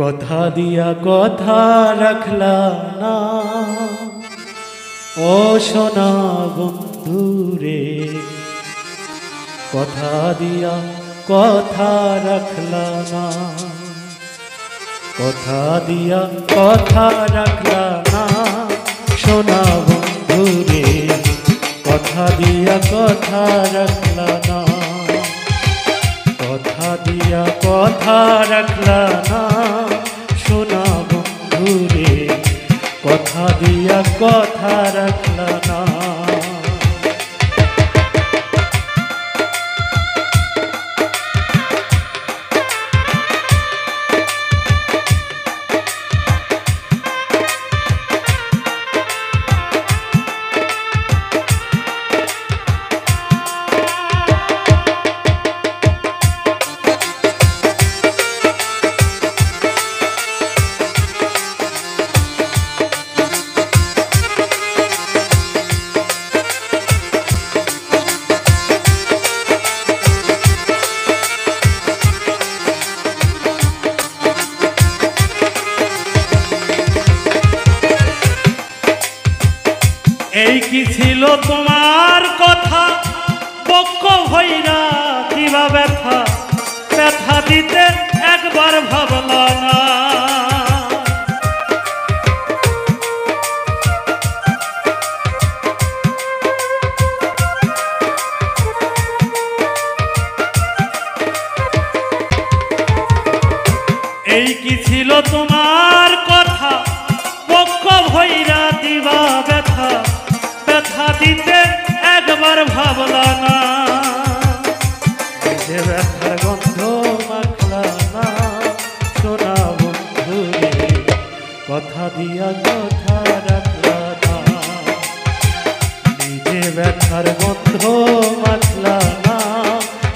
কথা দিয়া কথা রাখলা না ও সোনা বন্ধুরে, কথা দিয়া কথা রাখলা না, কথা দিয়া কথা রাখলা না সোনা বন্ধুরে, কথা দিয়া কথা রাখলা না, কথা দিয়া কথা রাখলা না সোনা বন্ধুরে, কথা দিয়া কথা রাখলা না। এই কি ছিল তোমার কথা, বক্ষ ভৈরা দিবা ব্যথা, ব্যথা দিতে একবার ভাবলা না, এই কি ছিল তোমার কথা, বক্ষ ভৈরা দিবা ব্যথা, ব্যথা দিতে একবার ভাবলা না, যে ব্যথার গন্ধ মাখলা না সোনা বন্ধুরে, কথা দিয়া কথা রাখলা না, নিজে ব্যথার গন্ধ মাখলা না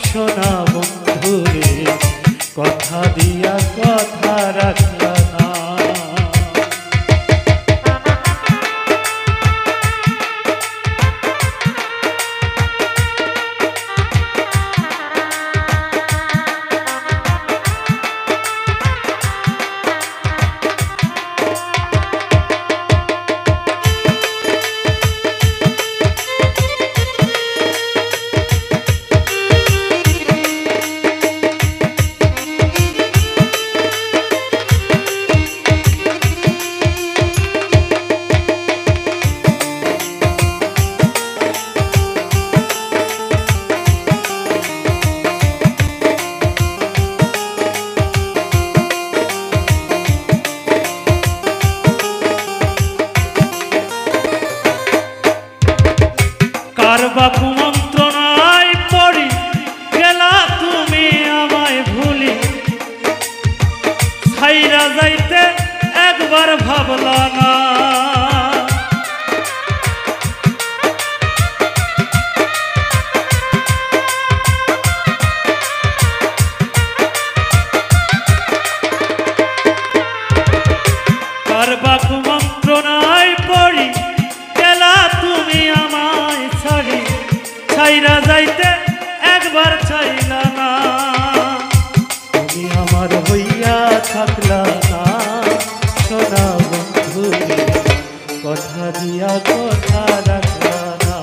সোনা বন্ধুরে, কথা দিয়া কথা রাখলা না। কার বাপু মন্ত্রণায় পড়ি গেলা তুমি আমায় ভুলি, ছাইরা যাইতে একবার ভাবলা না, কার বাপু মন্ত্রণায় পড়ি গেলা তুমি আমায় ছাড়ি, ছাইরা যাইতে একবার চাইলা না, তুমি আমার হইয়া থাকলা না সোনা বন্ধুরে, কথা দিয়া কথা রাখলা না,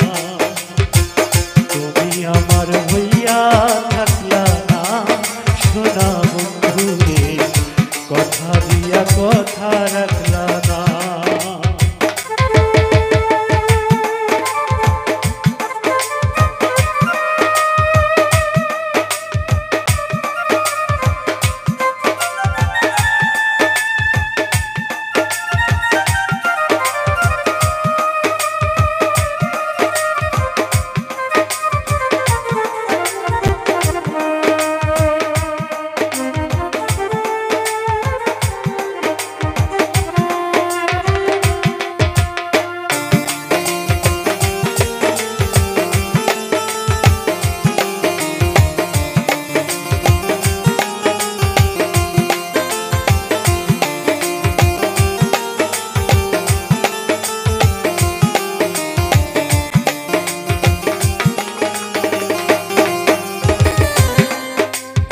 তুমি আমার হইয়া থাকলা না সোনা বন্ধুরে, কথা দিয়া কথা রাখলা না।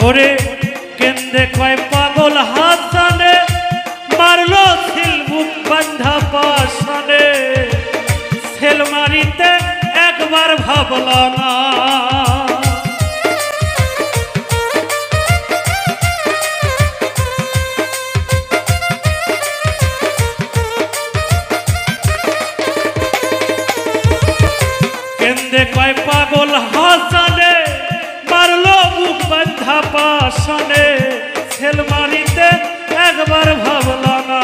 ওরে কেন্দে কয় পাগল হাসানে বান্ধা পাশানে সেল মারিতে একবার ভাবলা না। কেন্দে কয় পাগল হাসানে মারলো বুক বান্ধা পাশানে সেল মারিতে একবার ভাবলা না।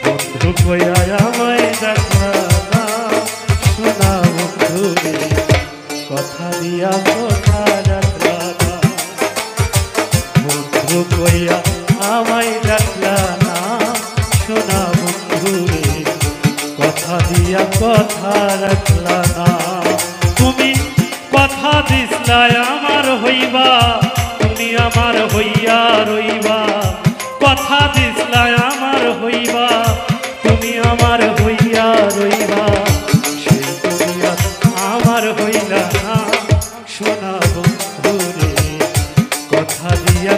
বন্ধু কইয়া আমায় দেখা না শোনা বন্ধু রে কথা দিয়া কথা রাখলা না। বন্ধু কইয়া আমায় ডাকলা না শোনা বন্ধু রে কথা দিয়া কথা রাখলা না। তুমি কথা দিসলাই আমার হইবা তুমি আমার হইয়া রইবা। কথা দিসলাই আমার হইবা তুমি আমার হইয়া রইবা। সে তুমি আমার হইলা না শোনা বন্ধু রে কথা দিয়া